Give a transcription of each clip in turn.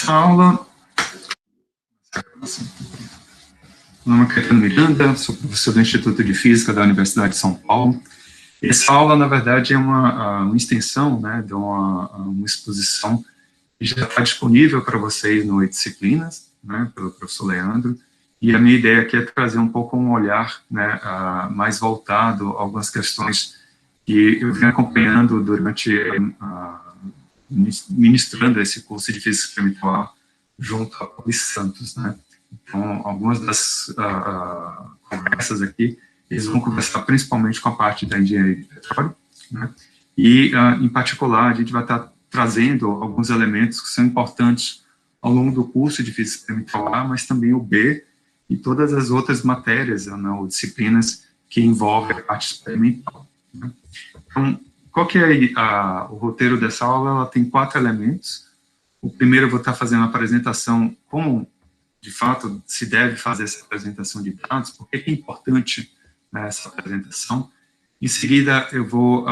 Essa aula... Meu nome é Caetano Miranda, sou professor do Instituto de Física da Universidade de São Paulo. Essa aula, na verdade, é uma extensão, né, de uma exposição que já está disponível para vocês no Disciplinas, né, pelo professor Leandro, e a minha ideia aqui é trazer um pouco um olhar, né, mais voltado a algumas questões que eu venho acompanhando durante, ministrando esse curso de Física Experimental junto a Paulo Santos, né. Então, algumas das conversas aqui, eles vão conversar principalmente com a parte da engenharia de petróleo, né, e, em particular, a gente vai estar trazendo alguns elementos que são importantes ao longo do curso de Física Experimental A, mas também o B e todas as outras matérias, né, ou disciplinas que envolvem a parte experimental, né. Então, qual que é o roteiro dessa aula? Ela tem 4 elementos. O primeiro eu vou estar fazendo a apresentação, como, de fato, se deve fazer essa apresentação de dados, por que é importante, né, essa apresentação. Em seguida, eu vou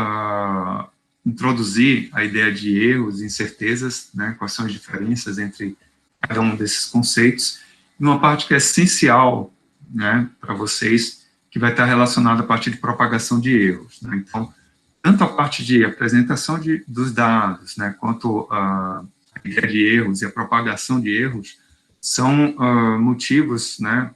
introduzir a ideia de erros e incertezas, né, quais são as diferenças entre cada um desses conceitos, e uma parte que é essencial, né, para vocês, que vai estar relacionada à parte de propagação de erros, né. Então, tanto a parte de apresentação dos dados, né, quanto a ideia de erros e a propagação de erros, são motivos, né,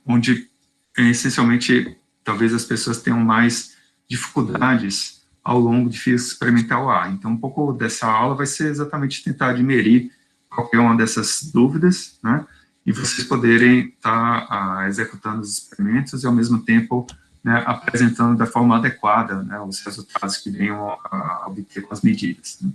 onde, essencialmente, talvez as pessoas tenham mais dificuldades ao longo de Física Experimental A. Então, um pouco dessa aula vai ser exatamente tentar admirir qualquer uma dessas dúvidas, né, e vocês poderem estar executando os experimentos e, ao mesmo tempo, né, apresentando da forma adequada, né, os resultados que venham a obter com as medidas, né.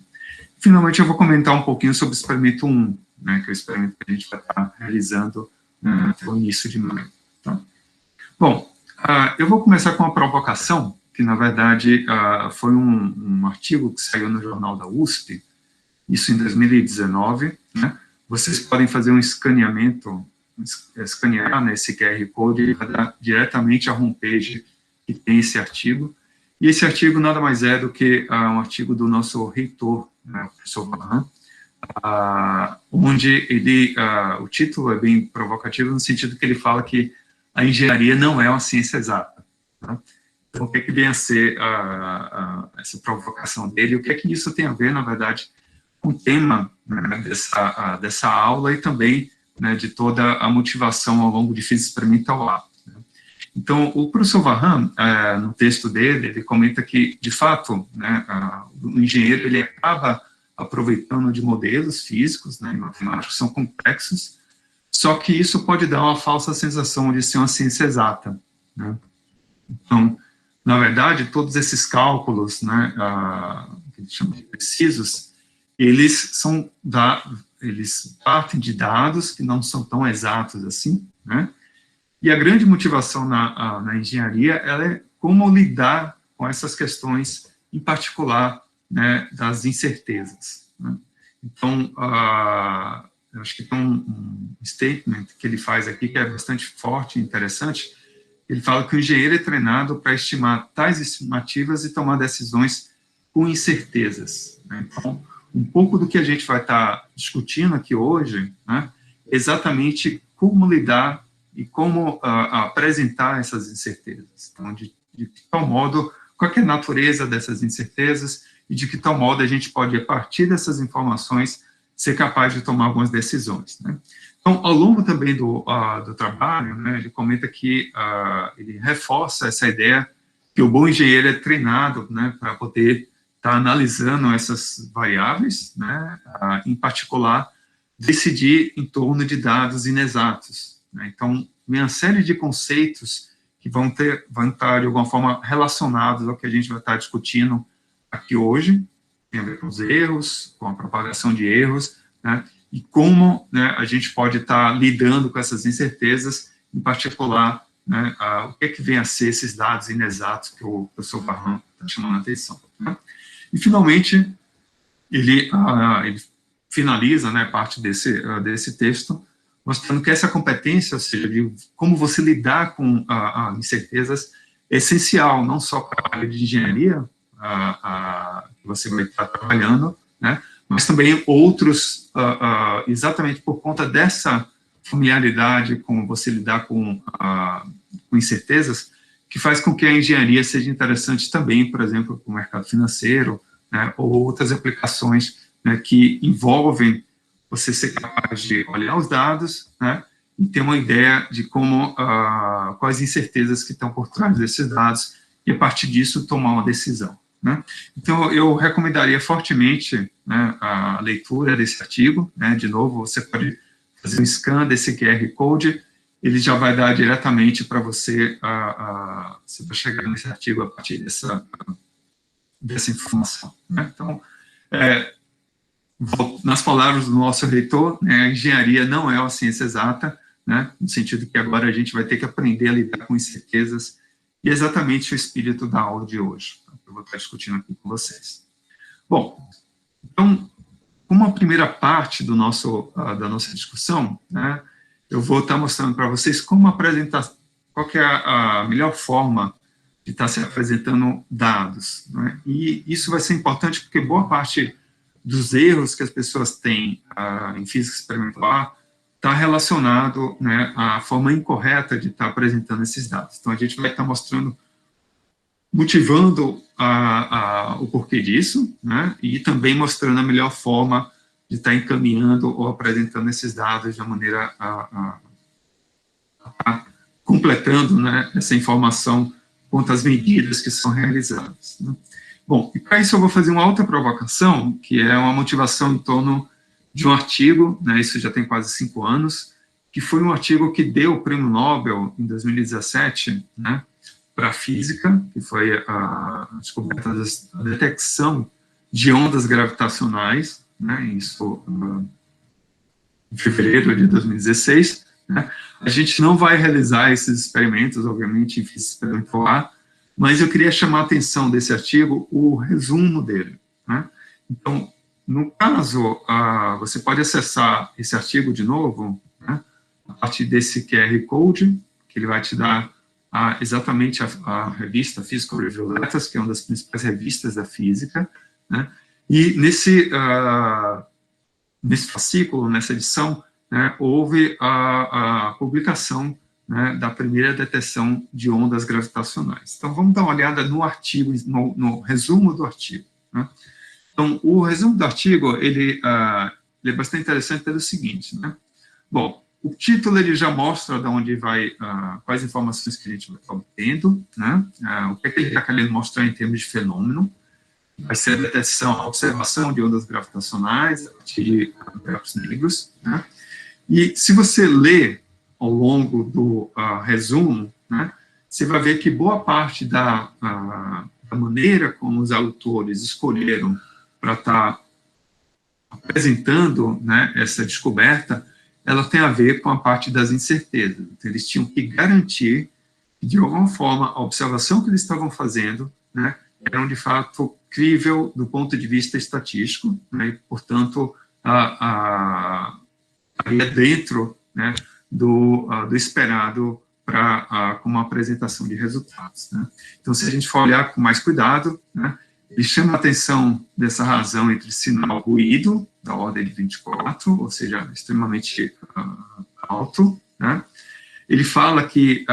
Finalmente, eu vou comentar um pouquinho sobre o experimento 1, né, que é o experimento que a gente vai estar realizando, né, até o início de maio. Tá? Bom, eu vou começar com uma provocação, que, na verdade, foi um artigo que saiu no jornal da USP, isso em 2019, né. Vocês podem fazer um escaneamento, escanear, né, esse QR Code e vai dar diretamente à homepage que tem esse artigo. E esse artigo nada mais é do que um artigo do nosso reitor, né, o professor Varran, onde ele, o título é bem provocativo no sentido que ele fala que a engenharia não é uma ciência exata. Tá? Então, o que é que vem a ser essa provocação dele? O que é que isso tem a ver, na verdade, com o tema, né, dessa aula e também, né, de toda a motivação ao longo de Física Experimental A. Né? Então, o professor Varran, no texto dele, ele comenta que, de fato, né, o engenheiro ele acaba aproveitando de modelos físicos, né, e matemáticos, que são complexos, só que isso pode dar uma falsa sensação de ser uma ciência exata. Né? Então, na verdade, todos esses cálculos, né, que a gente chama de precisos, eles partem de dados que não são tão exatos assim, né? E a grande motivação na engenharia ela é como lidar com essas questões, em particular, né, das incertezas. Né? Então, eu acho que tem um statement que ele faz aqui que é bastante forte e interessante. Ele fala que o engenheiro é treinado para estimar tais estimativas e tomar decisões com incertezas. Né? Então, um pouco do que a gente vai estar discutindo aqui hoje, né, é exatamente como lidar e como apresentar essas incertezas. Então, de que tal modo, qual é a natureza dessas incertezas e de que tal modo a gente pode, a partir dessas informações, ser capaz de tomar algumas decisões. Né? Então, ao longo também do trabalho, né, ele comenta que ele reforça essa ideia que o bom engenheiro é treinado, né, para poder estar analisando essas variáveis, né, em particular, decidir em torno de dados inexatos. Né? Então, vem uma série de conceitos que vão estar, de alguma forma, relacionados ao que a gente vai estar discutindo aqui hoje, tem a ver com os erros, com a propagação de erros, né, e como, né, a gente pode estar lidando com essas incertezas, em particular, né, o que é que vem a ser esses dados inexatos que o professor Varran está chamando a atenção. Né? E, finalmente, ele finaliza, né, parte desse texto, mostrando que essa competência, ou seja, de como você lidar com incertezas, é essencial, não só para a área de engenharia que você vai estar trabalhando, né, mas também outros, exatamente por conta dessa familiaridade com você lidar com incertezas, que faz com que a engenharia seja interessante também, por exemplo, para o mercado financeiro, né, ou outras aplicações, né, que envolvem você ser capaz de olhar os dados, né, e ter uma ideia de como, quais incertezas que estão por trás desses dados, e a partir disso tomar uma decisão, né. Então, eu recomendaria fortemente, né, a leitura desse artigo, né. De novo, você pode fazer um scan desse QR Code, ele já vai dar diretamente para você, você vai chegar nesse artigo a partir dessa informação, né. Então, nas palavras do nosso reitor, né, a engenharia não é uma ciência exata, né, no sentido que agora a gente vai ter que aprender a lidar com incertezas, e é exatamente o espírito da aula de hoje, que eu vou estar discutindo aqui com vocês. Bom, então, como a primeira parte da nossa discussão, né, eu vou estar mostrando para vocês como apresentar, qual que é a melhor forma de estar se apresentando dados, né, e isso vai ser importante porque boa parte dos erros que as pessoas têm em física experimental está relacionado, né, à forma incorreta de estar apresentando esses dados. Então, a gente vai estar mostrando, motivando o porquê disso, né, e também mostrando a melhor forma de estar encaminhando ou apresentando esses dados de uma maneira completando, né, essa informação quanto às medidas que são realizadas, né. Bom, e para isso eu vou fazer uma outra provocação, que é uma motivação em torno de um artigo, né, isso já tem quase 5 anos, que foi um artigo que deu o Prêmio Nobel em 2017, né, para a física, que foi a descoberta da detecção de ondas gravitacionais, né, isso em fevereiro de 2016, né. A gente não vai realizar esses experimentos, obviamente, em física experimental, mas eu queria chamar a atenção desse artigo, o resumo dele, né. Então, no caso, você pode acessar esse artigo de novo, né, a partir desse QR Code, que ele vai te dar exatamente a revista Physical Review Letters, que é uma das principais revistas da física, né, e nesse fascículo, nessa edição, né, houve a publicação, né, da primeira detecção de ondas gravitacionais. Então, vamos dar uma olhada no artigo, no resumo do artigo, né. Então, o resumo do artigo, ele é bastante interessante pelo seguinte, né. Bom, o título ele já mostra de onde vai, quais informações que a gente vai estar obtendo, né, o que ele está querendo mostrar em termos de fenômeno. Vai ser a detecção, a observação de ondas gravitacionais a partir de buracos negros, né. E se você lê ao longo do resumo, né, você vai ver que boa parte da maneira como os autores escolheram para estar apresentando, né, essa descoberta, ela tem a ver com a parte das incertezas. Então, eles tinham que garantir que, de alguma forma, a observação que eles estavam fazendo, né, era, de fato, crível do ponto de vista estatístico, né, e, portanto, estaria dentro, né, do esperado para uma apresentação de resultados, né. Então, se a gente for olhar com mais cuidado, né, ele chama a atenção dessa razão entre sinal ruído, da ordem de 24, ou seja, extremamente alto, né. Ele fala que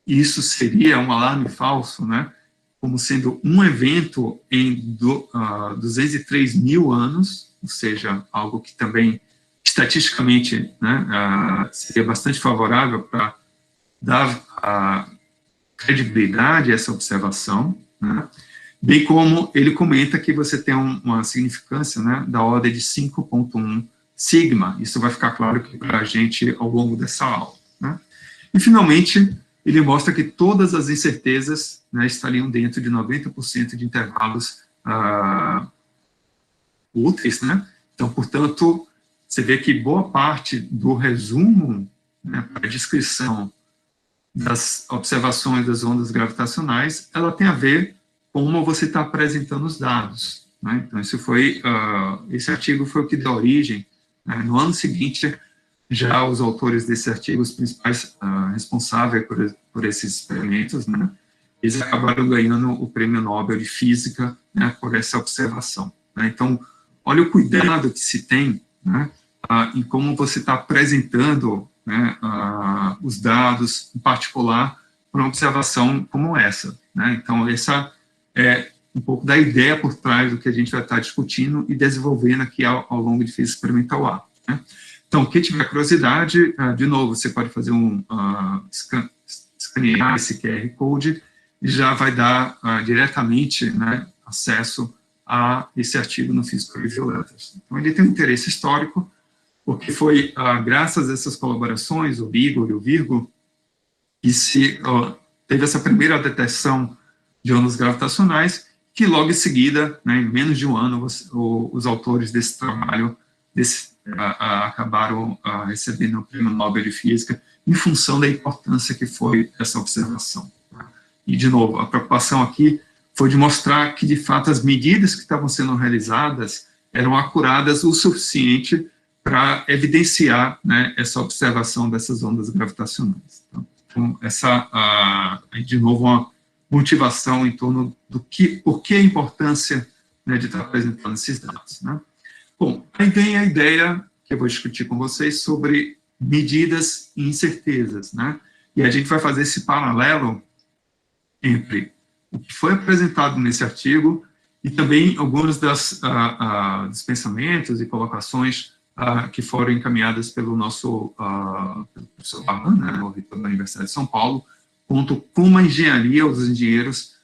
isso seria um alarme falso, né, como sendo um evento em 203 mil anos, ou seja, algo que também, estatisticamente, né, seria bastante favorável para dar credibilidade a essa observação, né, bem como ele comenta que você tem uma significância, né, da ordem de 5,1 sigma. Isso vai ficar claro para a gente ao longo dessa aula, né. E, finalmente, ele mostra que todas as incertezas, né, estariam dentro de 90% de intervalos úteis, né. Então, portanto, você vê que boa parte do resumo, né, para a descrição das observações das ondas gravitacionais, ela tem a ver com como você está apresentando os dados, né. Então, esse artigo foi o que deu origem, né, no ano seguinte, já os autores desse artigo, os principais responsáveis por esses experimentos, né, eles acabaram ganhando o Prêmio Nobel de Física, né, por essa observação, né. Então, olha o cuidado que se tem, né, em como você está apresentando, né, os dados, em particular, para uma observação como essa, né? Então, essa é um pouco da ideia por trás do que a gente vai estar discutindo e desenvolvendo aqui ao longo de Física Experimental A, né? Então, quem tiver curiosidade, de novo, você pode fazer escanear esse QR Code e já vai dar diretamente, né, acesso a esse artigo no Physical Review Letters. Então, ele tem um interesse histórico, porque foi graças a essas colaborações, o Igor e o Virgo, que teve essa primeira detecção de ondas gravitacionais, que logo em seguida, né, em menos de um ano, os autores desse trabalho acabaram recebendo o Prêmio Nobel de Física em função da importância que foi essa observação. E, de novo, a preocupação aqui foi de mostrar que, de fato, as medidas que estavam sendo realizadas eram acuradas o suficiente para evidenciar, né, essa observação dessas ondas gravitacionais. Então, essa, de novo, uma motivação em torno por que a importância, né, de estar apresentando esses dados, né? Bom, aí vem a ideia que eu vou discutir com vocês sobre medidas e incertezas, né? E a gente vai fazer esse paralelo entre o que foi apresentado nesse artigo e também alguns dos pensamentos e colocações que foram encaminhadas pelo nosso professor Barran, né, o reitor da Universidade de São Paulo, quanto como a engenharia, os engenheiros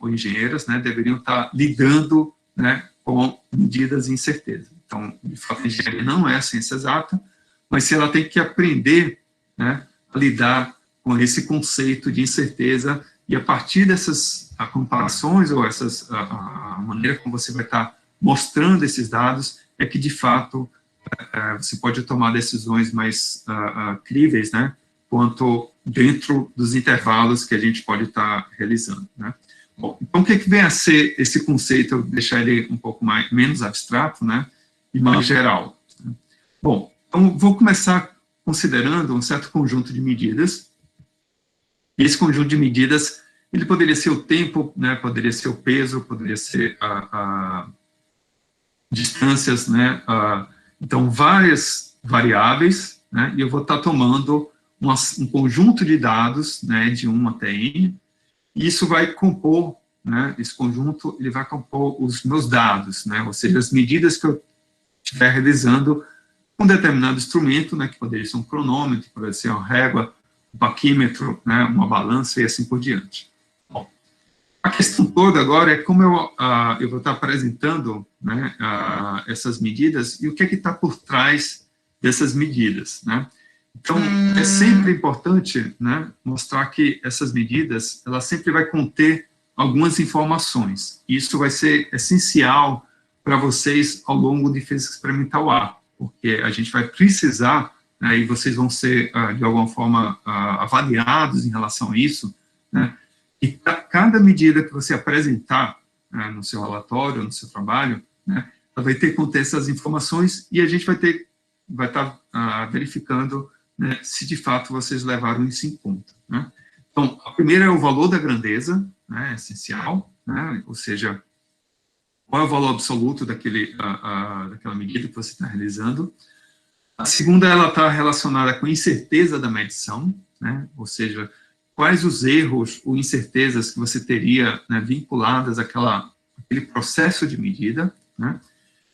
ou engenheiras, né, deveriam estar lidando, né, com medidas de incerteza. Então, de fato, a engenharia não é a ciência exata, mas se ela tem que aprender, né, a lidar com esse conceito de incerteza, e a partir dessas comparações, ou a maneira como você vai estar mostrando esses dados, é que, de fato, você pode tomar decisões mais críveis, né, quanto dentro dos intervalos que a gente pode estar realizando, né. Bom, então, o que vem a ser esse conceito? Eu vou deixar ele um pouco menos abstrato, né, e mais geral. Bom, então, vou começar considerando um certo conjunto de medidas. E esse conjunto de medidas, ele poderia ser o tempo, né, poderia ser o peso, poderia ser distâncias, né, então, várias variáveis, né, e eu vou estar tomando um conjunto de dados, né, de 1 até n, e isso vai compor, né, esse conjunto, ele vai compor os meus dados, né, ou seja, as medidas que eu estiver realizando com um determinado instrumento, né, que poderia ser um cronômetro, poderia ser uma régua, um paquímetro, né, uma balança e assim por diante. Bom, a questão toda agora é como eu vou estar apresentando, né, essas medidas e o que está por trás dessas medidas, né. Então, é sempre importante, né, mostrar que essas medidas, ela sempre vai conter algumas informações. Isso vai ser essencial para vocês ao longo de Física Experimental A, porque a gente vai precisar, né, e vocês vão ser, de alguma forma, avaliados em relação a isso, né, e cada medida que você apresentar, né, no seu relatório, no seu trabalho, né, ela vai ter que conter essas informações e a gente vai estar verificando, né, se de fato vocês levaram isso em conta, né. Então, a primeira é o valor da grandeza, né, essencial, né, ou seja, qual é o valor absoluto daquela medida que você está realizando. A segunda, ela está relacionada com a incerteza da medição, né, ou seja, quais os erros ou incertezas que você teria, né, vinculadas àquele processo de medida, né.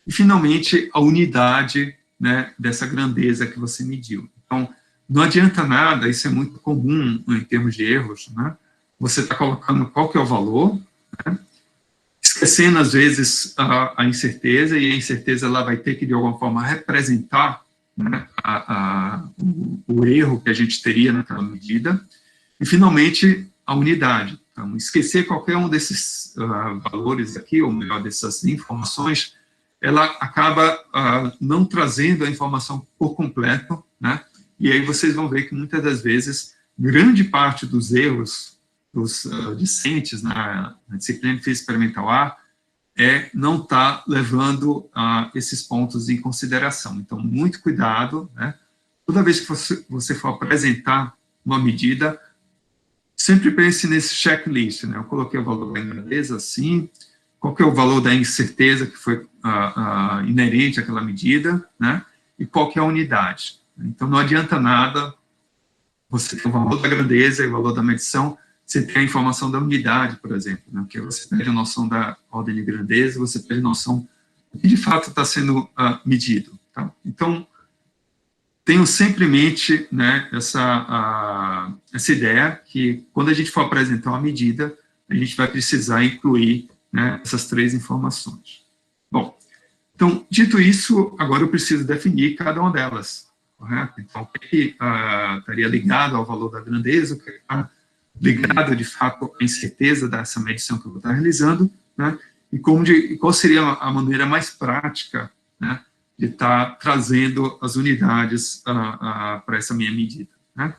E, finalmente, a unidade, né, dessa grandeza que você mediu. Então, não adianta nada, isso é muito comum em termos de erros, né, você está colocando qual que é o valor, né, esquecendo, às vezes, a incerteza, e a incerteza ela vai ter que, de alguma forma, representar, né, o erro que a gente teria naquela medida, e, finalmente, a unidade. Então, esquecer qualquer um desses valores aqui, ou melhor, dessas informações, ela acaba não trazendo a informação por completo, né, e aí vocês vão ver que, muitas das vezes, grande parte dos erros dos discentes na disciplina de Física Experimental A não está levando esses pontos em consideração. Então, muito cuidado, né? Toda vez que você for apresentar uma medida, sempre pense nesse checklist, né? Eu coloquei o valor da grandeza, sim, qual que é o valor da incerteza que foi inerente àquela medida, né? E qual que é a unidade. Então, não adianta nada você ter o valor da grandeza e o valor da medição, você tem a informação da unidade, por exemplo, né? Porque você perde a noção da ordem de grandeza, você perde a noção do que de fato está sendo medido. Tá? Então, tenho sempre em mente, né, essa ideia que, quando a gente for apresentar uma medida, a gente vai precisar incluir, né, essas três informações. Bom, então, dito isso, agora eu preciso definir cada uma delas, correto? Então, o que estaria ligado ao valor da grandeza, o que está ligado, de fato, à incerteza dessa medição que eu vou estar realizando, né? E qual seria a maneira mais prática, né, de estar trazendo as unidades para essa minha medida, né?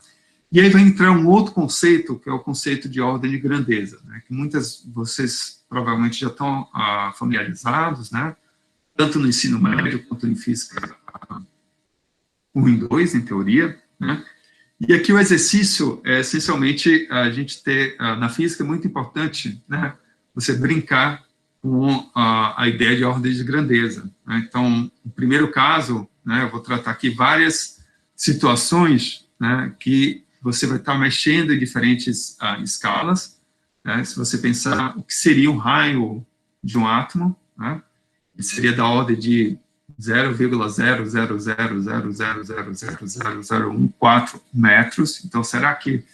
E aí vai entrar um outro conceito, que é o conceito de ordem de grandeza, né, que muitas de vocês provavelmente já estão familiarizados, né, tanto no ensino médio quanto em física 1 e 2, em teoria, né? E aqui o exercício é, essencialmente, a gente ter, na física é muito importante, né, você brincar com a ideia de ordem de grandeza, né? Então, no primeiro caso, né, eu vou tratar aqui várias situações, né, que você vai estar mexendo em diferentes escalas, né? Se você pensar o que seria um raio de um átomo, né, seria da ordem de 0,00000000014 metros. Então, será que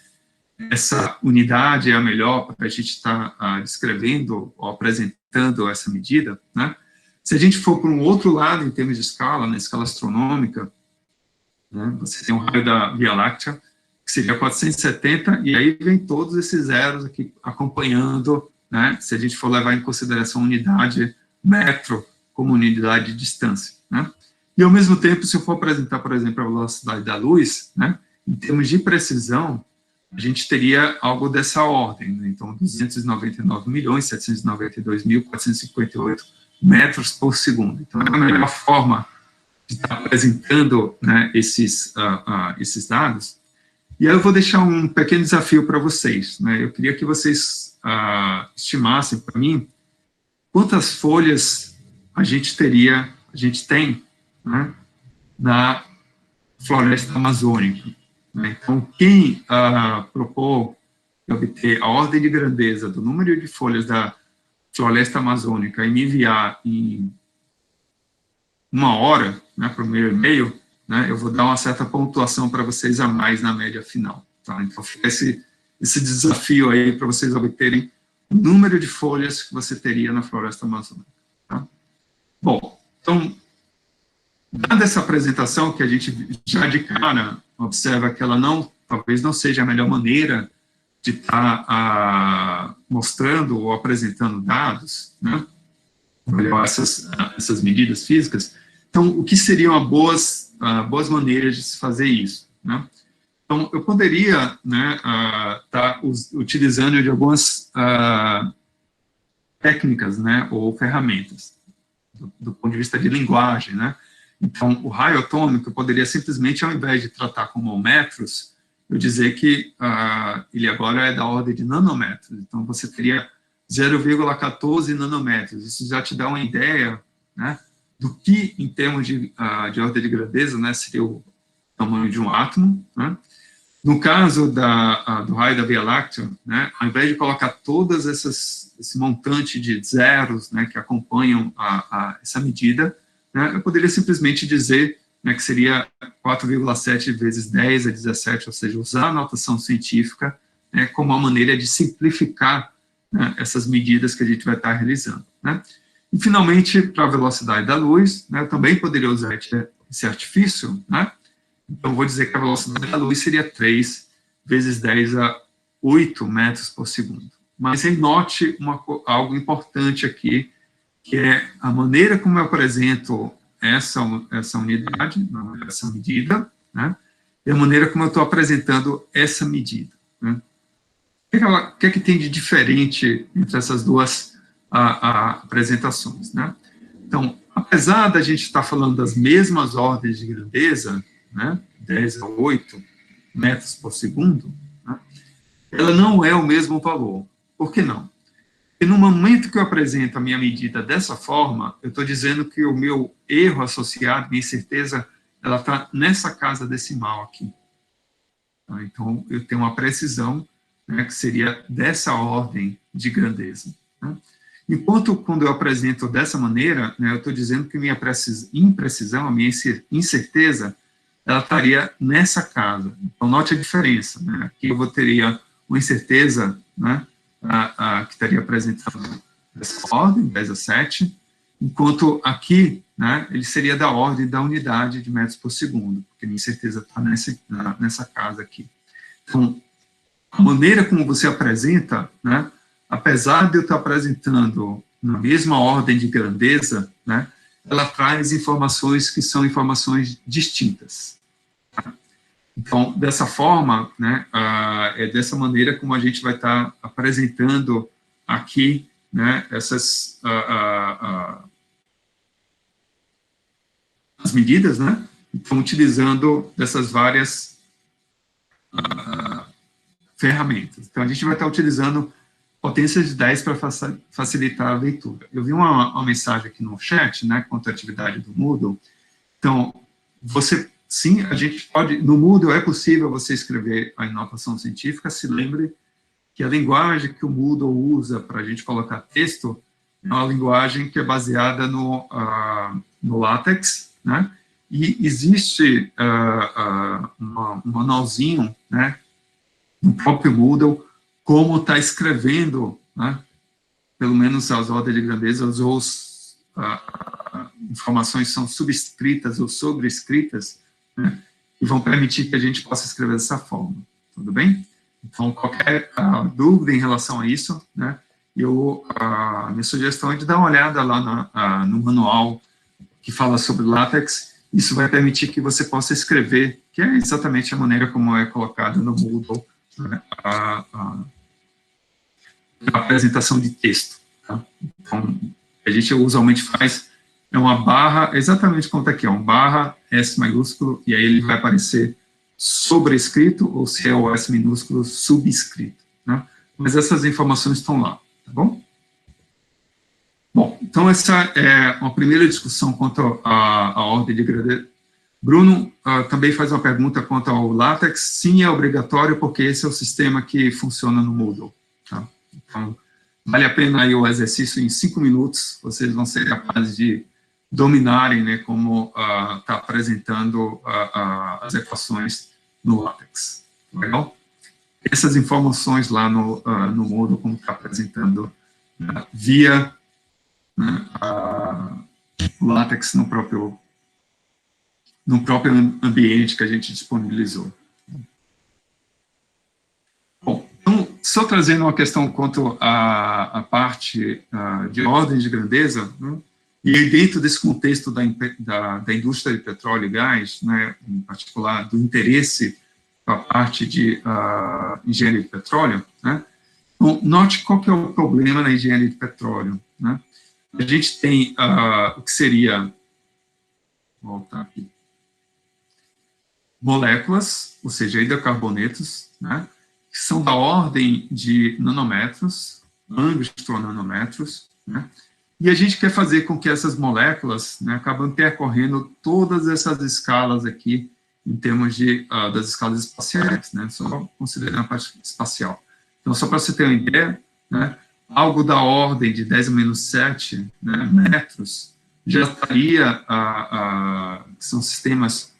essa unidade é a melhor para a gente estar descrevendo ou apresentando essa medida, né? Se a gente for para um outro lado, em termos de escala, na escala astronômica, né, você tem um raio da Via Láctea, que seria 470, e aí vem todos esses zeros aqui acompanhando, né, se a gente for levar em consideração a unidade metro como unidade de distância, né? E, ao mesmo tempo, se eu for apresentar, por exemplo, a velocidade da luz, né, em termos de precisão, a gente teria algo dessa ordem, né? Então, 299.792.458 metros por segundo. Então, é a melhor forma de estar apresentando, né, esses dados. E aí eu vou deixar um pequeno desafio para vocês, né? Eu queria que vocês estimassem para mim quantas folhas a gente tem, né, na floresta amazônica, né? Então, quem propor obter a ordem de grandeza do número de folhas da floresta amazônica e me enviar em 1 hora, né, para o meu e-mail, né, eu vou dar uma certa pontuação para vocês a mais na média final. Tá? Então, fica esse desafio aí para vocês obterem o número de folhas que você teria na floresta amazônica. Tá? Bom, então, dada essa apresentação, que a gente já de cara observa que ela talvez não seja a melhor maneira de estar mostrando ou apresentando dados, né, essas medidas físicas. Então, o que seriam boas maneiras de se fazer isso, né? Então, eu poderia, né, estar utilizando de algumas técnicas, né, ou ferramentas, do ponto de vista de linguagem, né? Então, o raio atômico poderia simplesmente, ao invés de tratar como metros, eu dizer que ele agora é da ordem de nanômetros. Então, você teria 0,14 nanômetros. Isso já te dá uma ideia, né, do que, em termos de ordem de grandeza, né, seria o tamanho de um átomo, né? No caso do raio da Via Láctea, né, ao invés de colocar todas esse montante de zeros, né, que acompanham essa medida, né, eu poderia simplesmente dizer, né, que seria 4,7 vezes 10 a 17, ou seja, usar a notação científica, né, como uma maneira de simplificar, né, essas medidas que a gente vai estar realizando, né? E, finalmente, para a velocidade da luz, né, eu também poderia usar esse artifício, né? Então, vou dizer que a velocidade da luz seria 3 vezes 10 a 8 metros por segundo. Mas aí note algo importante aqui, que é a maneira como eu apresento essa unidade, essa medida, né, e a maneira como eu estou apresentando essa medida, né? O que é que tem de diferente entre essas duas apresentações, né? Então, apesar da gente estar falando das mesmas ordens de grandeza, né, 10 a 8 metros por segundo, né, ela não é o mesmo valor. Por que não? E no momento que eu apresento a minha medida dessa forma, eu estou dizendo que o meu erro associado, minha incerteza, ela está nessa casa decimal aqui. Tá? Então, eu tenho uma precisão, né, que seria dessa ordem de grandeza. Né? Enquanto, quando eu apresento dessa maneira, né, eu estou dizendo que minha imprecisão, a minha incerteza, ela estaria nessa casa. Então, note a diferença. Né? Aqui eu teria uma incerteza, né, que estaria apresentando dessa ordem, 10 a 7, enquanto aqui, né, ele seria da ordem da unidade de metros por segundo, porque minha incerteza está nessa casa aqui. Então, a maneira como você apresenta, né, apesar de eu estar apresentando na mesma ordem de grandeza, né, ela traz informações que são informações distintas. Tá? Então, dessa forma, né, é dessa maneira como a gente vai estar apresentando aqui, né, essas as medidas, né, então, utilizando dessas várias ferramentas. Então, a gente vai estar utilizando potência de 10 para facilitar a leitura. Eu vi uma mensagem aqui no chat, né, quanto à atividade do Moodle. Então, sim, a gente pode, no Moodle é possível você escrever a inotação científica. Se lembre que a linguagem que o Moodle usa para a gente colocar texto é uma linguagem que é baseada no LaTeX, né, e existe um manualzinho, né, no próprio Moodle, como está escrevendo, né, pelo menos as ordens de grandeza, ou informações são subscritas ou sobrescritas, né, e vão permitir que a gente possa escrever dessa forma. Tudo bem? Então, qualquer dúvida em relação a isso, né, minha sugestão é de dar uma olhada lá no manual que fala sobre LaTeX. Isso vai permitir que você possa escrever, que é exatamente a maneira como é colocada no Moodle, né, a apresentação de texto. Tá? Então, a gente usualmente faz uma barra, exatamente como está aqui, um barra S maiúsculo, e aí ele vai aparecer sobrescrito, ou se é o S minúsculo, subscrito. Né? Mas essas informações estão lá, tá bom? Bom, então essa é uma primeira discussão quanto à ordem de grandeza. Bruno também faz uma pergunta quanto ao LaTeX. Sim, é obrigatório, porque esse é o sistema que funciona no Moodle. Tá? Então, vale a pena aí o exercício em 5 minutos, vocês vão ser capazes de dominarem, né, como está apresentando as equações no LaTeX. Legal? Essas informações lá no Moodle, como está apresentando via LaTeX no próprio ambiente que a gente disponibilizou. Bom, então, só trazendo uma questão quanto à parte de ordem de grandeza, né, e dentro desse contexto da indústria de petróleo e gás, né, em particular do interesse para a parte de engenharia de petróleo, né, então, note qual que é o problema na engenharia de petróleo. Né? A gente tem o que seria, vou voltar aqui, moléculas, ou seja, hidrocarbonetos, né, que são da ordem de nanômetros, angstronanômetros, né, e a gente quer fazer com que essas moléculas, né, acabam percorrendo todas essas escalas aqui, em termos das escalas espaciais, né, só considerando a parte espacial. Então, só para você ter uma ideia, né, algo da ordem de 10 a menos 7, né, metros, já estaria, são sistemas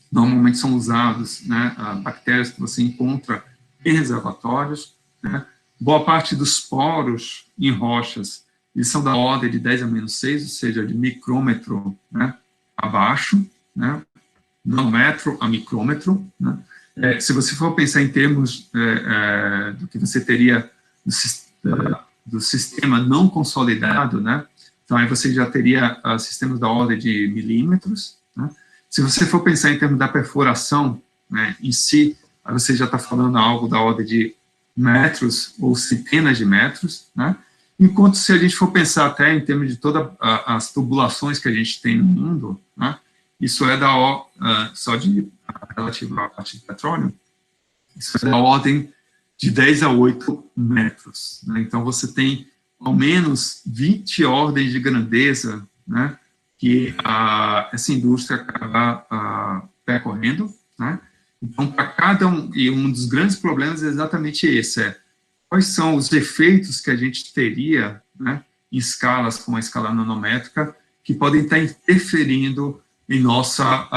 normalmente são usados, né, bactérias que você encontra em reservatórios, né, boa parte dos poros em rochas, eles são da ordem de 10 a menos 6, ou seja, de micrômetro, né, abaixo, né, nanômetro a micrômetro, né. Se você for pensar em termos do que você teria do sistema não consolidado, né, então aí você já teria sistemas da ordem de milímetros, né. Se você for pensar em termos da perfuração, né, em si, aí você já está falando algo da ordem de metros ou centenas de metros, né, enquanto se a gente for pensar até em termos de todas as tubulações que a gente tem no mundo, né, isso é só de relativo à parte de petróleo, isso é da ordem de 10 a 8 metros. Né, então, você tem ao menos 20 ordens de grandeza, né, que essa indústria acaba percorrendo, né? Então, para cada e um dos grandes problemas é exatamente esse, quais são os efeitos que a gente teria, né, em escalas como a escala nanométrica, que podem estar interferindo em nossa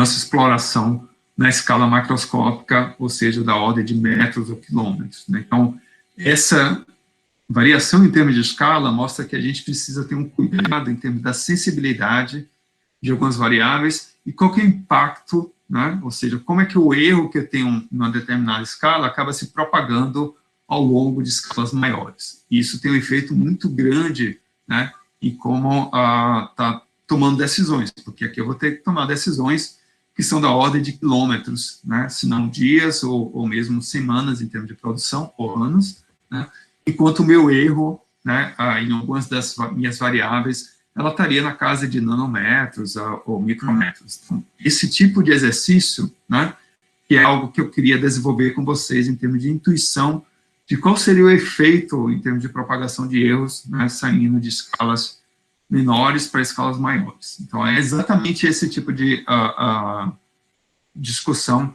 exploração na escala macroscópica, ou seja, da ordem de metros ou quilômetros, né? Então, essa variação em termos de escala mostra que a gente precisa ter um cuidado em termos da sensibilidade de algumas variáveis e qual que é o impacto, né? Ou seja, como é que o erro que eu tenho em uma determinada escala acaba se propagando ao longo de escalas maiores. E isso tem um efeito muito grande, né, em como está tomando decisões, porque aqui eu vou ter que tomar decisões que são da ordem de quilômetros, né, se não dias ou mesmo semanas em termos de produção, ou anos, né, enquanto o meu erro, né, em algumas das minhas variáveis, ela estaria na casa de nanômetros ou micrômetros. Então, esse tipo de exercício, né, que é algo que eu queria desenvolver com vocês em termos de intuição de qual seria o efeito em termos de propagação de erros, né, saindo de escalas menores para escalas maiores. Então, é exatamente esse tipo de discussão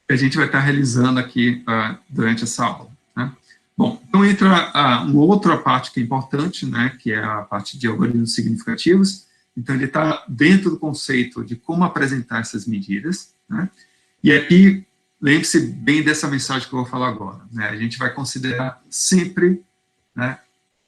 que a gente vai estar realizando aqui durante essa aula, né? Bom, então entra uma outra parte que é importante, né, que é a parte de algoritmos significativos. Então, ele está dentro do conceito de como apresentar essas medidas, né? E aqui, lembre-se bem dessa mensagem que eu vou falar agora, né? A gente vai considerar sempre, né,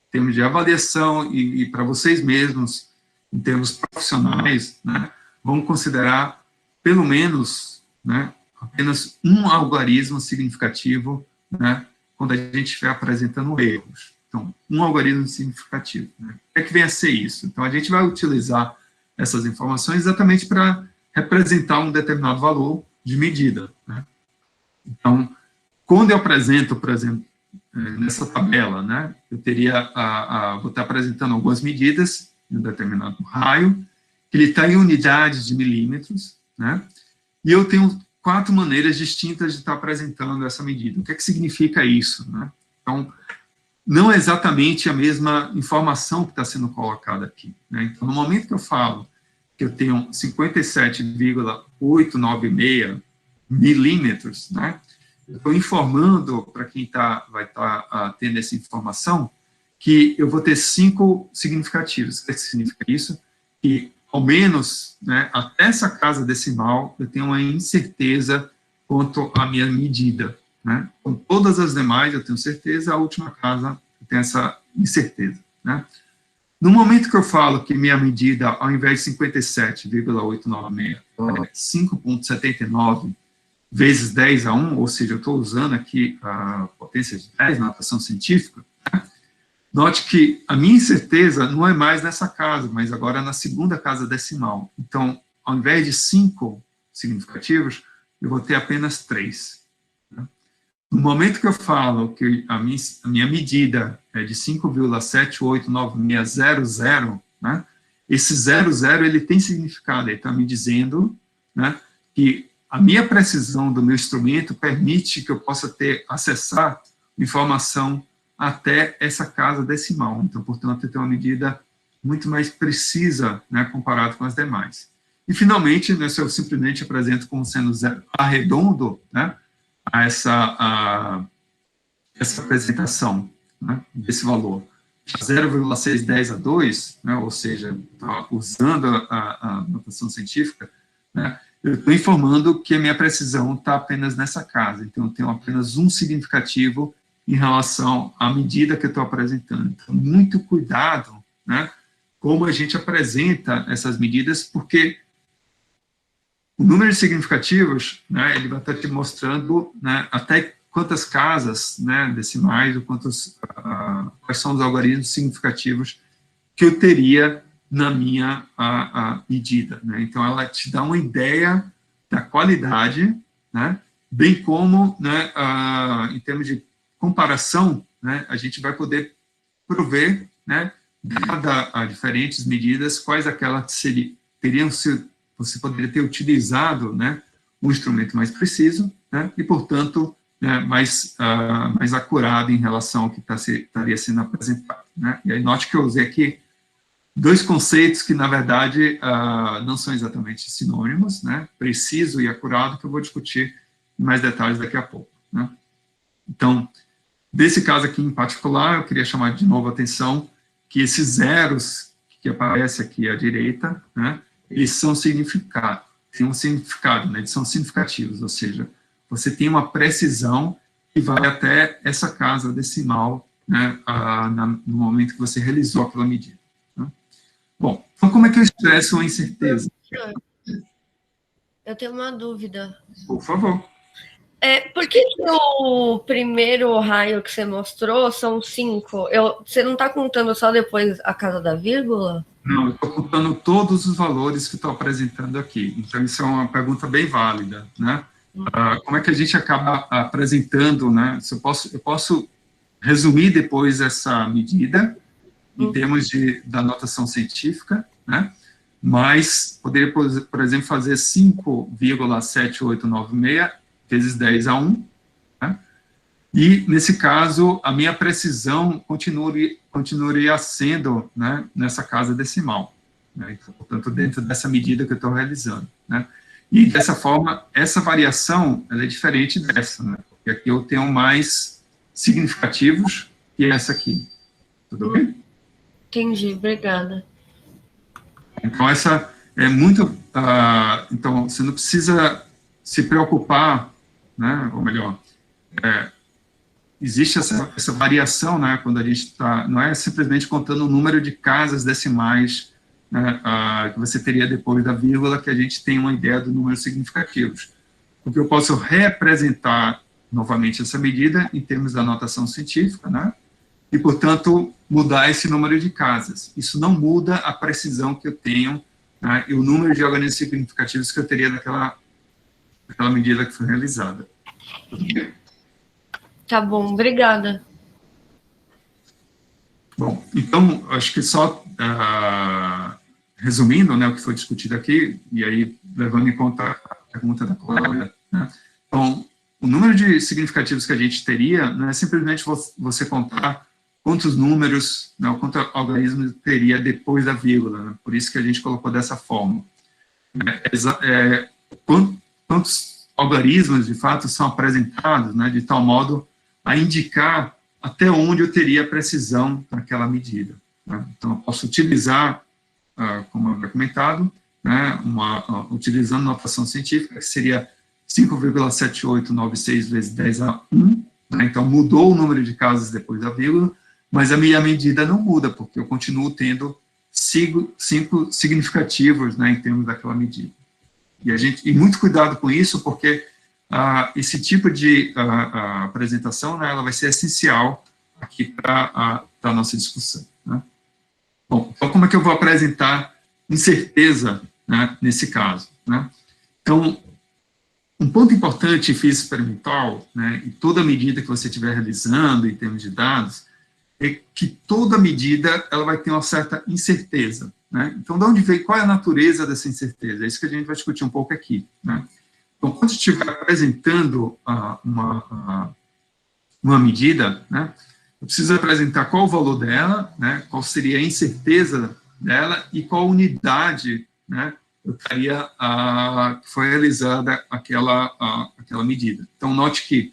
em termos de avaliação e para vocês mesmos, em termos profissionais, né, vamos considerar, pelo menos, né, apenas um algoritmo significativo, né, quando a gente estiver apresentando erros. Então, um algoritmo significativo, né? O que é que vem a ser isso? Então, a gente vai utilizar essas informações exatamente para representar um determinado valor de medida, né? Então, quando eu apresento, por exemplo, nessa tabela, né, eu teria vou estar apresentando algumas medidas em um determinado raio, que ele está em unidades de milímetros, né, e eu tenho 4 maneiras distintas de estar apresentando essa medida. O que é que significa isso, né? Então, não é exatamente a mesma informação que está sendo colocada aqui, né? Então, no momento que eu falo que eu tenho 57,896 milímetros, né, eu estou informando para quem vai estar tendo essa informação que eu vou ter 5 significativos. O que significa isso? Que, ao menos, né, até essa casa decimal, eu tenho uma incerteza quanto à minha medida, né? Com todas as demais, eu tenho certeza, a última casa, eu tenho essa incerteza, né? No momento que eu falo que minha medida, ao invés de 57,896, é 5,79 vezes 10 a 1, ou seja, eu estou usando aqui a potência de 10 na notação científica, né? Note que a minha incerteza não é mais nessa casa, mas agora na segunda casa decimal. Então, ao invés de 5 significativos, eu vou ter apenas 3. Né? No momento que eu falo que a minha medida é de 5,789600, né, esse 00 ele tem significado, ele está me dizendo, né, que a minha precisão do meu instrumento permite que eu possa acessar informação até essa casa decimal. Então, portanto, eu tenho uma medida muito mais precisa, né, comparado com as demais. E, finalmente, né, se eu simplesmente apresento como sendo zero arredondo, né, a essa apresentação, né, desse valor, 0,610 a 2, né, ou seja, usando a notação científica, né, eu estou informando que a minha precisão está apenas nessa casa. Então, eu tenho apenas um significativo em relação à medida que eu estou apresentando. Então, muito cuidado, né, como a gente apresenta essas medidas, porque o número de significativos, né, ele vai estar te mostrando, né, até quantas casas, né, decimais, ou quais são os algoritmos significativos que eu teria na minha medida, né? Então, ela te dá uma ideia da qualidade, né, bem como, né, em termos de comparação, né, a gente vai poder prover, né, a diferentes medidas, quais aquelas teriam sido, você poderia ter utilizado, né, um instrumento mais preciso, né, e, portanto, né, mais acurado em relação ao que estaria sendo apresentado, né? E aí note que eu usei aqui dois conceitos que, na verdade, não são exatamente sinônimos, né? Preciso e acurado, que eu vou discutir em mais detalhes daqui a pouco, né? Então, desse caso aqui em particular, eu queria chamar de novo a atenção que esses zeros que aparecem aqui à direita, né, eles são significados, têm um significado, né, eles são significativos, ou seja, você tem uma precisão que vai até essa casa decimal, né, no momento que você realizou aquela medida. Né? Bom, então como é que eu expresso uma incerteza? Eu tenho uma dúvida. Por favor. Por que o primeiro raio que você mostrou são 5? Você não está contando só depois a casa da vírgula? Não, eu estou contando todos os valores que estou apresentando aqui. Então, isso é uma pergunta bem válida, né? Como é que a gente acaba apresentando, né? Eu posso resumir depois essa medida em termos da notação científica, né? Mas poderia, por exemplo, fazer 5,7896 vezes 10 a 1, né? E, nesse caso, a minha precisão continuaria sendo, né, nessa casa decimal, né? Portanto, dentro dessa medida que eu estou realizando, né? E, dessa forma, essa variação ela é diferente dessa, né? Porque aqui eu tenho mais significativos que essa aqui. Tudo bem? Entendi, obrigada. Então, essa é muito... então, você não precisa se preocupar, né? Ou melhor, existe essa variação, né, quando a gente está, não é simplesmente contando o número de casas decimais, né, que você teria depois da vírgula, que a gente tem uma ideia do número significativos. Porque eu posso representar novamente essa medida em termos da notação científica, né, e, portanto, mudar esse número de casas. Isso não muda a precisão que eu tenho, né, e o número de organismos significativos que eu teria naquela medida que foi realizada. Tudo bem? Tá bom, obrigada. Bom, então, acho que só resumindo, né, o que foi discutido aqui, e aí levando em conta a pergunta da colega, né, então, o número de significativos que a gente teria não é simplesmente você contar quantos números, né, quantos algarismos teria depois da vírgula, né, por isso que a gente colocou dessa forma. Quantos algarismos, de fato, são apresentados, né, de tal modo a indicar até onde eu teria precisão naquela medida, né? Então, eu posso utilizar, como eu havia comentado, né, utilizando notação científica, que seria 5,7896 vezes 10 a 1, né? Então, mudou o número de casas depois da vírgula, mas a minha medida não muda, porque eu continuo tendo 5 significativos, né, em termos daquela medida. E muito cuidado com isso, porque esse tipo de apresentação, né, ela vai ser essencial aqui para a nossa discussão, né? Bom, então como é que eu vou apresentar incerteza, né, nesse caso, né? Então, um ponto importante em física experimental, né, e toda medida que você estiver realizando em termos de dados, é que toda medida ela vai ter uma certa incerteza, né? Então, de onde veio, qual é a natureza dessa incerteza? É isso que a gente vai discutir um pouco aqui, né? Então, quando estiver apresentando uma medida, né, eu preciso apresentar qual o valor dela, né, qual seria a incerteza dela e qual unidade, né, eu teria que foi realizada aquela medida. Então, note que,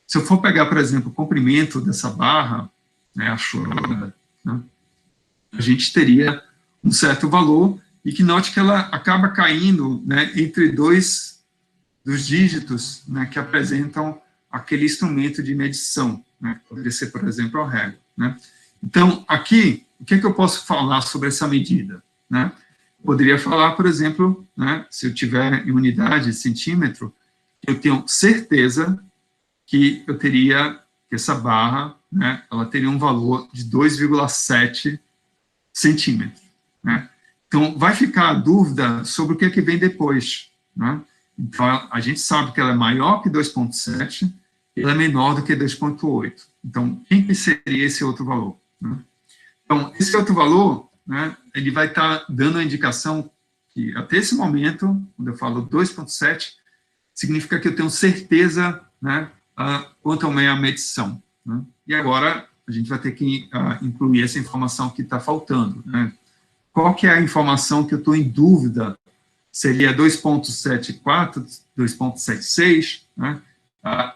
se eu for pegar, por exemplo, o comprimento dessa barra, né, a chorada, né, a gente teria um certo valor, e que note que ela acaba caindo, né, entre dois dos dígitos, né, que apresentam aquele instrumento de medição, né, poderia ser, por exemplo, a régua, né. Então, aqui, o que eu posso falar sobre essa medida, né? Poderia falar, por exemplo, né, se eu tiver em unidade de centímetro, eu tenho certeza que eu teria, que essa barra, né, ela teria um valor de 2,7 centímetros, né. Então, vai ficar a dúvida sobre o que vem depois, né? Então, a gente sabe que ela é maior que 2,7, e ela é menor do que 2,8. Então, quem que seria esse outro valor, né? Então, esse outro valor, né, ele vai estar dando a indicação que, até esse momento, quando eu falo 2,7, significa que eu tenho certeza, né, quanto à minha medição, né? E agora a gente vai ter que incluir essa informação que está faltando, né? Qual que é a informação que eu estou em dúvida? Seria 2.74, 2.76, né?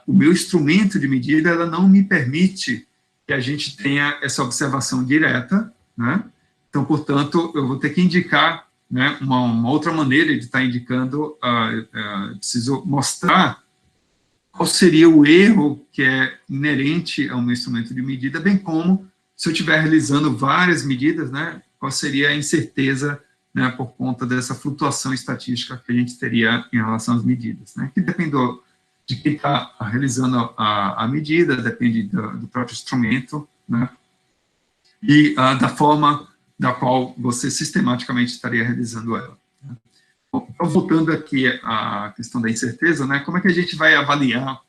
O meu instrumento de medida, ela não me permite que a gente tenha essa observação direta, né? Então, portanto, eu vou ter que indicar, né, uma outra maneira de estar indicando, preciso mostrar qual seria o erro que é inerente ao meu instrumento de medida, bem como, se eu estiver realizando várias medidas, né, qual seria a incerteza, né, por conta dessa flutuação estatística que a gente teria em relação às medidas, né, que depende de quem está realizando a medida, depende do próprio instrumento, né, e da forma da qual você sistematicamente estaria realizando ela. Bom, então, voltando aqui à questão da incerteza, né, como é que a gente vai avaliar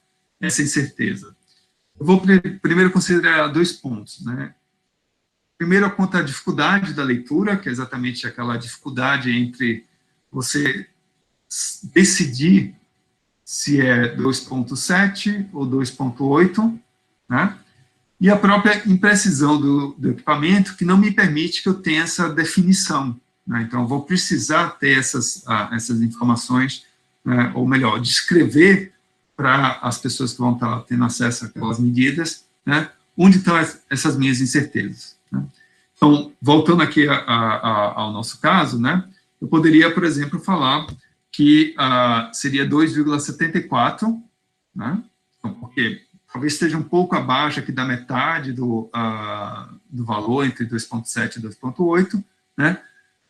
essa incerteza? Eu vou primeiro considerar 2 pontos, né. Primeiro, quanto à dificuldade da leitura, que é exatamente aquela dificuldade entre você decidir se é 2.7 ou 2.8, né? E a própria imprecisão do equipamento, que não me permite que eu tenha essa definição, né? Então, eu vou precisar ter essas informações, né? Ou melhor, descrever para as pessoas que vão estar tendo acesso àquelas medidas, né? Onde estão essas minhas incertezas, né? Então, voltando aqui ao nosso caso, né? Eu poderia, por exemplo, falar que seria 2,74, né? Então, porque talvez esteja um pouco abaixo aqui da metade do valor entre 2.7 e 2.8, né?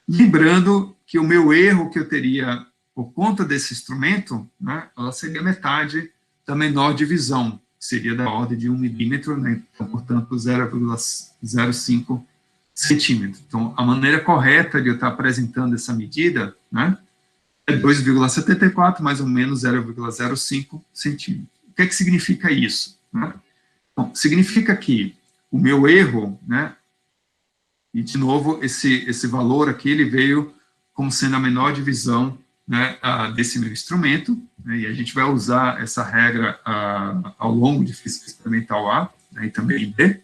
Lembrando que o meu erro que eu teria por conta desse instrumento, né, ela seria metade da menor divisão, que seria da ordem de 1 milímetro, né? Então, portanto, 0,05 centímetro. Então, a maneira correta de eu estar apresentando essa medida, né, é 2,74 mais ou menos 0,05 centímetros. O que é que significa isso, né? Bom, significa que o meu erro, né, e de novo, esse valor aqui, ele veio como sendo a menor divisão, né, desse meu instrumento, né, e a gente vai usar essa regra ao longo de física experimental A, né, e também B.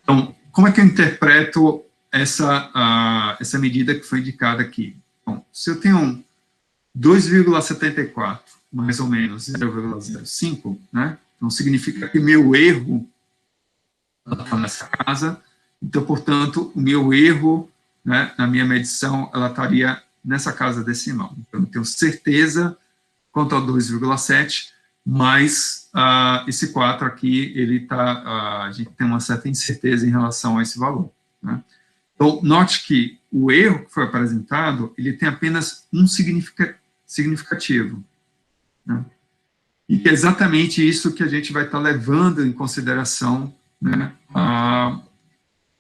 Então, como é que eu interpreto essa medida que foi indicada aqui? Bom, se eu tenho 2,74 mais ou menos 0,05, né? Então, significa que meu erro está nessa casa, então, portanto, o meu erro, né, na minha medição, ela estaria nessa casa decimal. Então, eu tenho certeza quanto ao 2,7, mas esse 4 aqui, a gente tem uma certa incerteza em relação a esse valor, né? Então, note que o erro que foi apresentado, ele tem apenas um significativo, né? E que é exatamente isso que a gente vai estar levando em consideração, né,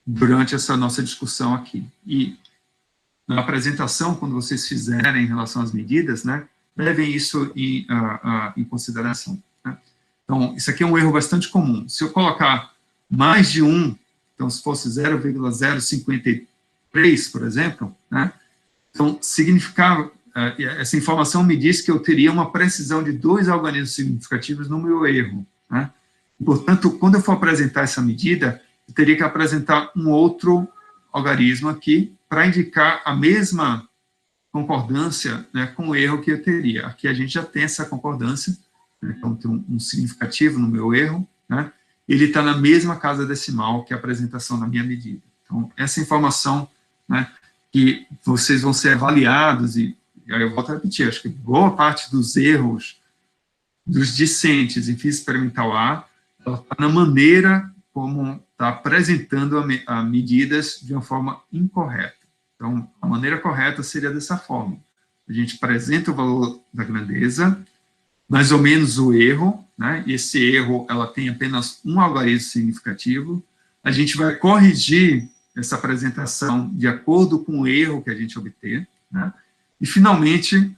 durante essa nossa discussão aqui. E na apresentação, quando vocês fizerem em relação às medidas, né, levem isso em consideração, né? Então, isso aqui é um erro bastante comum. Se eu colocar mais de 1, então, se fosse 0,053, por exemplo, né, então, significava, essa informação me diz que eu teria uma precisão de 2 algarismos significativos no meu erro, né? E, portanto, quando eu for apresentar essa medida, eu teria que apresentar um outro algarismo aqui para indicar a mesma concordância, né, com o erro que eu teria. Aqui a gente já tem essa concordância, né, então tem um significativo no meu erro, né, ele está na mesma casa decimal que a apresentação da minha medida. Então, essa informação, né, que vocês vão ser avaliados, e aí eu volto a repetir, acho que boa parte dos erros dos discentes em física experimental A, ela está na maneira como está apresentando a medidas de uma forma incorreta. Então, a maneira correta seria dessa forma. A gente apresenta o valor da grandeza, mais ou menos o erro, né? E esse erro, ela tem apenas um algarismo significativo. A gente vai corrigir essa apresentação de acordo com o erro que a gente obter, né? E, finalmente,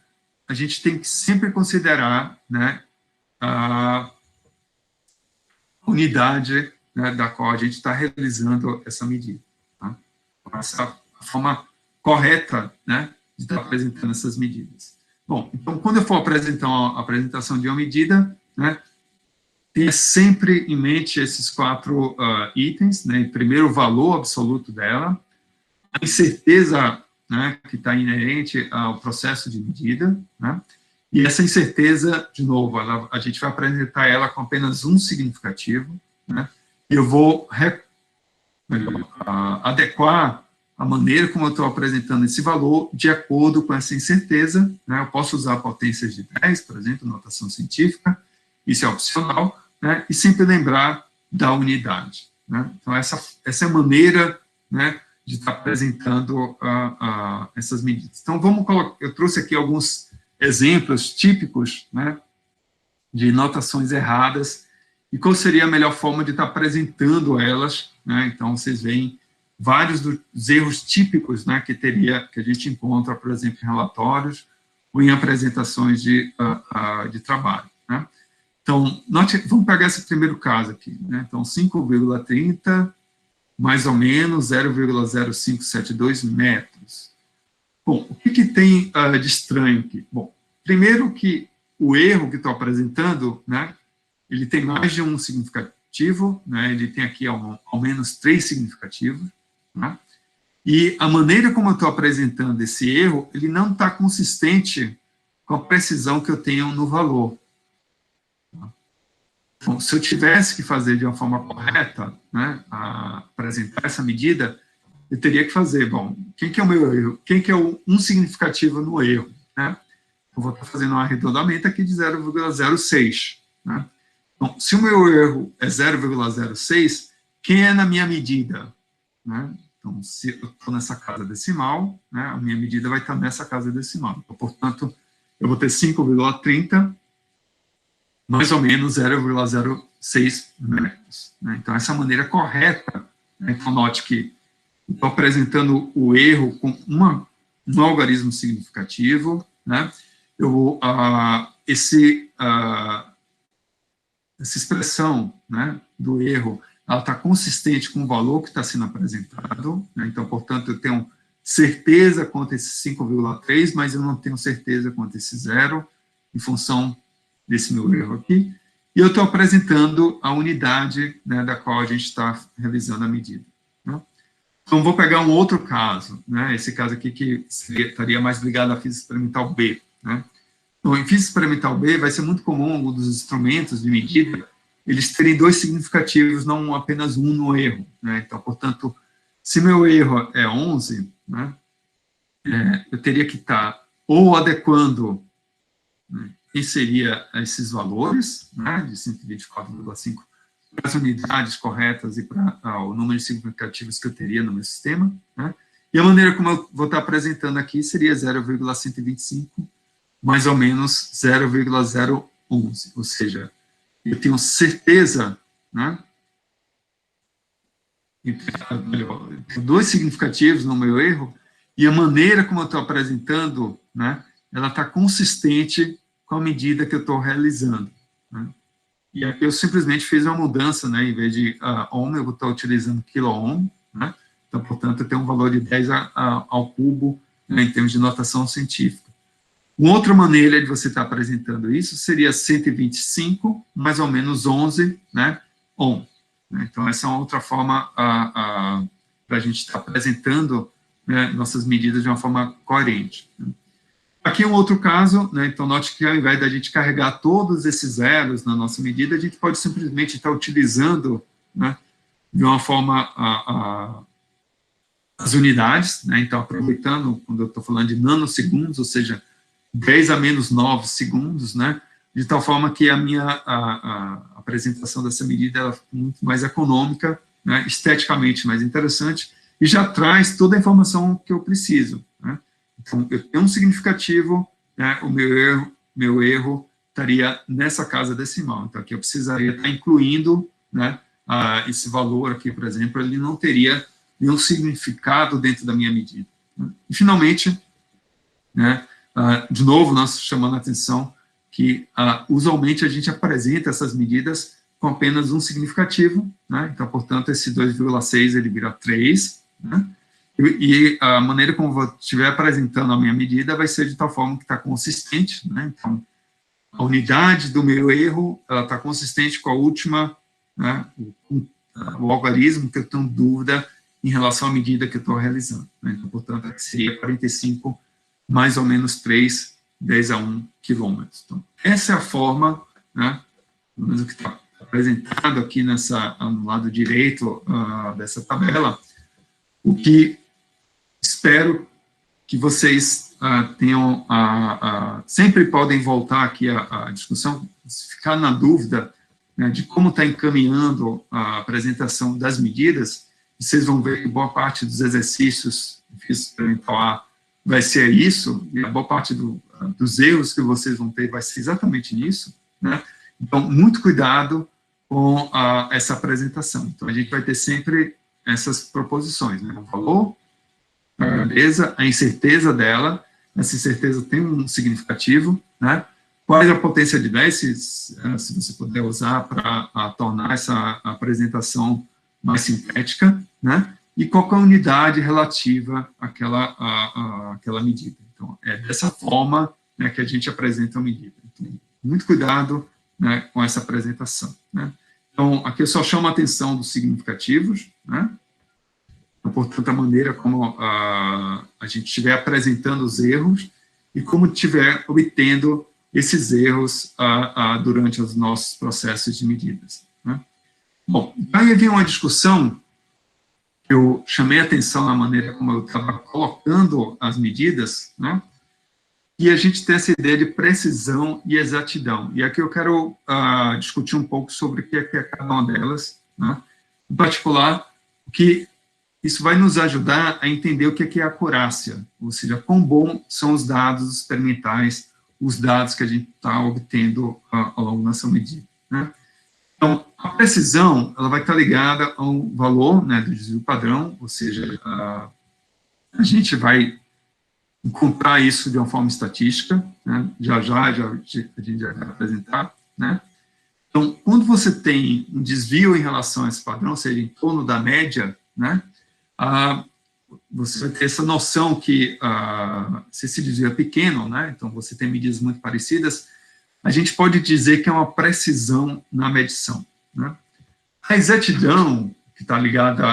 a gente tem que sempre considerar, né, a unidade, né, da qual a gente está realizando essa medida, tá? Essa forma correta, né, de estar apresentando essas medidas. Bom, então, quando eu for apresentar a apresentação de uma medida, né, tenha sempre em mente esses 4 itens, né? Primeiro, o valor absoluto dela, a incerteza, né, que está inerente ao processo de medida, né? E essa incerteza, de novo, a gente vai apresentar ela com apenas um significativo, né? E eu vou adequar a maneira como eu estou apresentando esse valor de acordo com essa incerteza, né? Eu posso usar potências de 10, por exemplo, notação científica, isso é opcional, né? E sempre lembrar da unidade, né? Então, essa é a maneira, né, de estar apresentando essas medidas. Então, vamos colocar, eu trouxe aqui alguns exemplos típicos, né, de notações erradas, e qual seria a melhor forma de estar apresentando elas, né? Então, vocês veem vários dos erros típicos, né, que a gente encontra, por exemplo, em relatórios ou em apresentações de trabalho, né? Então, vamos pegar esse primeiro caso aqui, né? Então, 5,30, mais ou menos 0,0572 metros. Bom, o que tem de estranho aqui? Bom, primeiro que o erro que estou apresentando, né, ele tem mais de um significativo, né, ele tem aqui ao menos 3 significativos, né, e a maneira como eu estou apresentando esse erro, ele não está consistente com a precisão que eu tenho no valor. Bom, se eu tivesse que fazer de uma forma correta, né, apresentar essa medida, eu teria que fazer, bom, quem que é o meu erro? Quem que é um significativo no erro? Né? Eu vou estar fazendo um arredondamento aqui de 0,06. Né? Então, se o meu erro é 0,06, quem é na minha medida? Né? Então, se eu estou nessa casa decimal, né, a minha medida vai estar nessa casa decimal. Então, portanto, eu vou ter 5,30, mais ou menos 0,06 metros. Né? Então, essa é a maneira correta. Né? Então, note que estou apresentando o erro com um algarismo significativo, né? Essa expressão, né, do erro, ela está consistente com o valor que está sendo apresentado, né? Então, portanto, eu tenho certeza quanto a esse 5,3, mas eu não tenho certeza quanto a esse 0, em função desse meu erro aqui, e eu estou apresentando a unidade, né, da qual a gente está realizando a medida. Né? Então, vou pegar um outro caso, né, esse caso aqui que estaria mais ligado à física experimental B. Né? Então, em física experimental B, vai ser muito comum alguns dos instrumentos de medida, eles terem 2 significativos, não apenas um no erro. Né? Então, portanto, se meu erro é 11, né, eu teria que estar ou adequando, né, quem seria esses valores, né, de 124,5 para as unidades corretas e para o número de significativos que eu teria no meu sistema, né, e a maneira como eu vou estar apresentando aqui seria 0,125, mais ou menos 0,011, ou seja, eu tenho certeza, né, tenho 2 significativos no meu erro, e a maneira como eu estou apresentando, né, ela está consistente com a medida que eu estou realizando. Né? E aqui eu simplesmente fiz uma mudança, né? Em vez de ohm, eu vou estar utilizando quilo-ohm, né? Então, portanto, eu tenho um valor de 10 ao cubo, né, em termos de notação científica. Uma outra maneira de você estar apresentando isso seria 125, mais ou menos 11, né, ohm. Né? Então, essa é uma outra forma para a gente estar apresentando, né, nossas medidas de uma forma coerente. Né? Aqui um outro caso, né, então note que ao invés da gente carregar todos esses zeros na nossa medida, a gente pode simplesmente estar utilizando, né, de uma forma as unidades, né, então aproveitando, quando eu estou falando de nanosegundos, ou seja, 10 a menos 9 segundos, né, de tal forma que a minha apresentação dessa medida ela é muito mais econômica, né, esteticamente mais interessante, e já traz toda a informação que eu preciso, né. Então, eu tenho um significativo, né, o meu erro estaria nessa casa decimal. Então, aqui eu precisaria estar incluindo, né, esse valor aqui, por exemplo, ele não teria nenhum significado dentro da minha medida. Né? E, finalmente, né, de novo, nós chamando a atenção que, usualmente, a gente apresenta essas medidas com apenas um significativo, né? Então, portanto, esse 2,6 ele vira 3, né? E a maneira como eu estiver apresentando a minha medida vai ser de tal forma que está consistente, né? Então, a unidade do meu erro está consistente com a última, né, o algarismo que eu tenho dúvida em relação à medida que eu estou realizando. Né? Então, portanto, seria 45 mais ou menos 3, 10 a 1 quilômetros. Então, essa é a forma, né, pelo menos o que está apresentado aqui no lado direito dessa tabela, o que espero que vocês tenham, sempre podem voltar aqui à discussão, se ficar na dúvida, né, de como está encaminhando a apresentação das medidas, vocês vão ver que boa parte dos exercícios que fiz experimental A vai ser isso, e a boa parte dos erros que vocês vão ter vai ser exatamente nisso, né? Então, muito cuidado com essa apresentação. Então, a gente vai ter sempre essas proposições, né? O valor, a grandeza, a incerteza dela, essa incerteza tem um significativo, né? Qual é a potência de 10, se você puder usar para tornar essa apresentação mais sintética, né? E qual é a unidade relativa àquela medida. Então, é dessa forma, né, que a gente apresenta a medida. Então, muito cuidado, né, com essa apresentação, né? Então, aqui eu só chamo a atenção dos significativos, né? Então, portanto, a maneira como a gente estiver apresentando os erros e como estiver obtendo esses erros durante os nossos processos de medidas, né? Bom, aí havia uma discussão, eu chamei a atenção na maneira como eu estava colocando as medidas, né? E a gente tem essa ideia de precisão e exatidão. E aqui eu quero discutir um pouco sobre o que é cada uma delas, né? Em particular, que isso vai nos ajudar a entender o que é acurácia, ou seja, quão bom são os dados experimentais, os dados que a gente está obtendo ao longo dessa medida, né? Então, a precisão, ela vai estar ligada ao valor, né, do desvio padrão, ou seja, a gente vai encontrar isso de uma forma estatística, né? A gente já vai apresentar, né? Então, quando você tem um desvio em relação a esse padrão, ou seja, em torno da média, né, você vai ter essa noção que, se esse desvio é pequeno, né, então você tem medidas muito parecidas, a gente pode dizer que é uma precisão na medição, né? A exatidão, que está ligada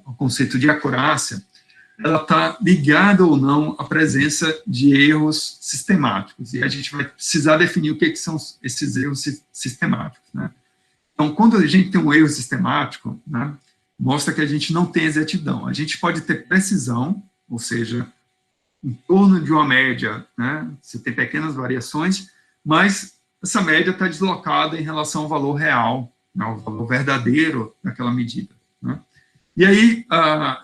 ao conceito de acurácia, ela está ligada ou não à presença de erros sistemáticos, e a gente vai precisar definir o que são esses erros sistemáticos, né? Então, quando a gente tem um erro sistemático, né, mostra que a gente não tem exatidão. A gente pode ter precisão, ou seja, em torno de uma média, né, você tem pequenas variações, mas essa média está deslocada em relação ao valor real, né, ao valor verdadeiro daquela medida, né? E aí,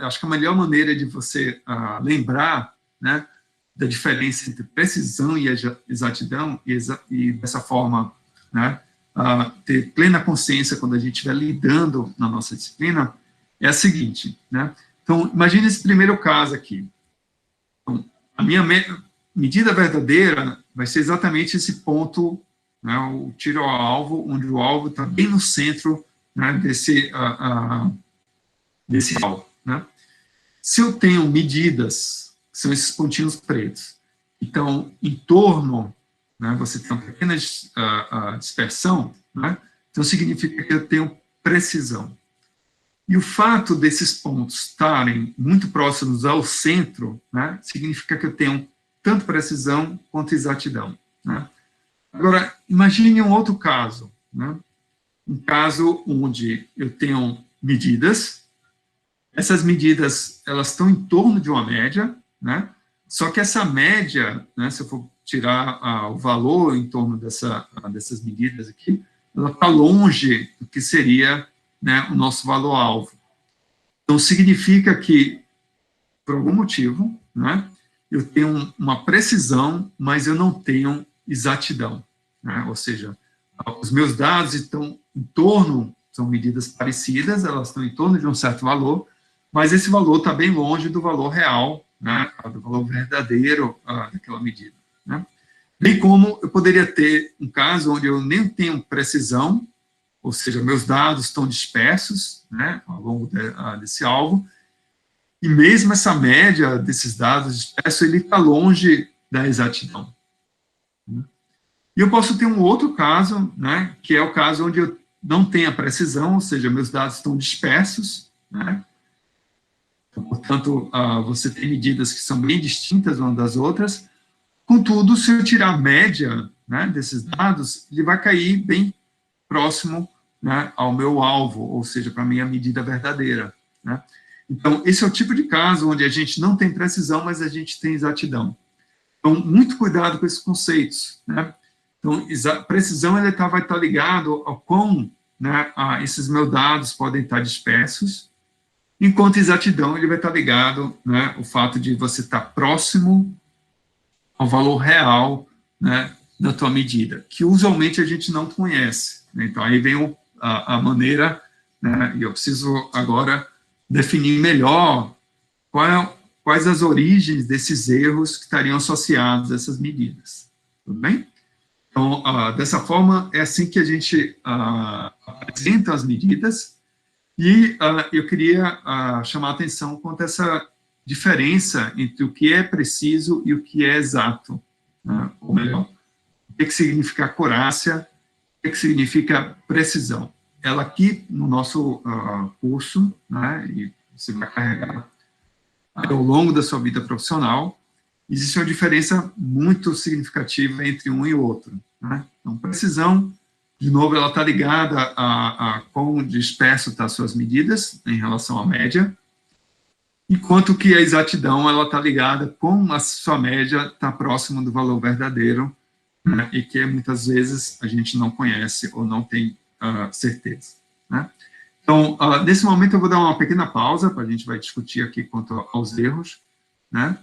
acho que a melhor maneira de você lembrar, né, da diferença entre precisão e exatidão, e dessa forma, né, ter plena consciência quando a gente estiver lidando na nossa disciplina, é a seguinte, né? Então, imagine esse primeiro caso aqui. Então, a minha medida verdadeira vai ser exatamente esse ponto, né, o tiro ao alvo, onde o alvo está bem no centro, né, desse alvo, né? Se eu tenho medidas, que são esses pontinhos pretos, então, em torno, né, você tem uma pequena dispersão, né? Então significa que eu tenho precisão. E o fato desses pontos estarem muito próximos ao centro, né, significa que eu tenho tanto precisão quanto exatidão, né? Agora, imagine um outro caso, né? Um caso onde eu tenho medidas, essas medidas, elas estão em torno de uma média, né? Só que essa média, né, se eu for tirar o valor em torno dessas medidas aqui, ela está longe do que seria, né, o nosso valor-alvo. Então, significa que, por algum motivo, né, eu tenho uma precisão, mas eu não tenho exatidão, né? Ou seja, os meus dados estão em torno, são medidas parecidas, elas estão em torno de um certo valor, mas esse valor está bem longe do valor real, né, do valor verdadeiro daquela medida, né? Bem como eu poderia ter um caso onde eu nem tenho precisão, ou seja, meus dados estão dispersos, né, ao longo desse alvo, e mesmo essa média desses dados dispersos, ele está longe da exatidão, né? E eu posso ter um outro caso, né, que é o caso onde eu não tenho a precisão, ou seja, meus dados estão dispersos, né, portanto, você tem medidas que são bem distintas umas das outras. Contudo, se eu tirar a média, né, desses dados, ele vai cair bem próximo, né, ao meu alvo, ou seja, para a minha medida verdadeira, né. Então, esse é o tipo de caso onde a gente não tem precisão, mas a gente tem exatidão. Então, muito cuidado com esses conceitos, né. Então, precisão vai estar ligado ao quão, né, esses meus dados podem estar dispersos, enquanto exatidão ele vai estar ligado, né, ao fato de você estar próximo ao valor real, né, da tua medida, que usualmente a gente não conhece, né? Então, aí vem a maneira, né, e eu preciso agora definir melhor quais as origens desses erros que estariam associados a essas medidas, tudo bem? Então, dessa forma, é assim que a gente apresenta as medidas, e eu queria chamar a atenção quanto a essa diferença entre o que é preciso e o que é exato, né? Ou melhor, o que significa acurácia, o que significa precisão. Ela aqui, no nosso curso, né, e você vai carregar ao longo da sua vida profissional, existe uma diferença muito significativa entre um e outro, né? Então, precisão, de novo, ela está ligada a quão disperso estão as suas medidas em relação à média, enquanto que a exatidão, ela está ligada com a sua média está próximo do valor verdadeiro, né? E que muitas vezes a gente não conhece ou não tem certeza, né? Então, nesse momento eu vou dar uma pequena pausa, para a gente vai discutir aqui quanto aos erros, né?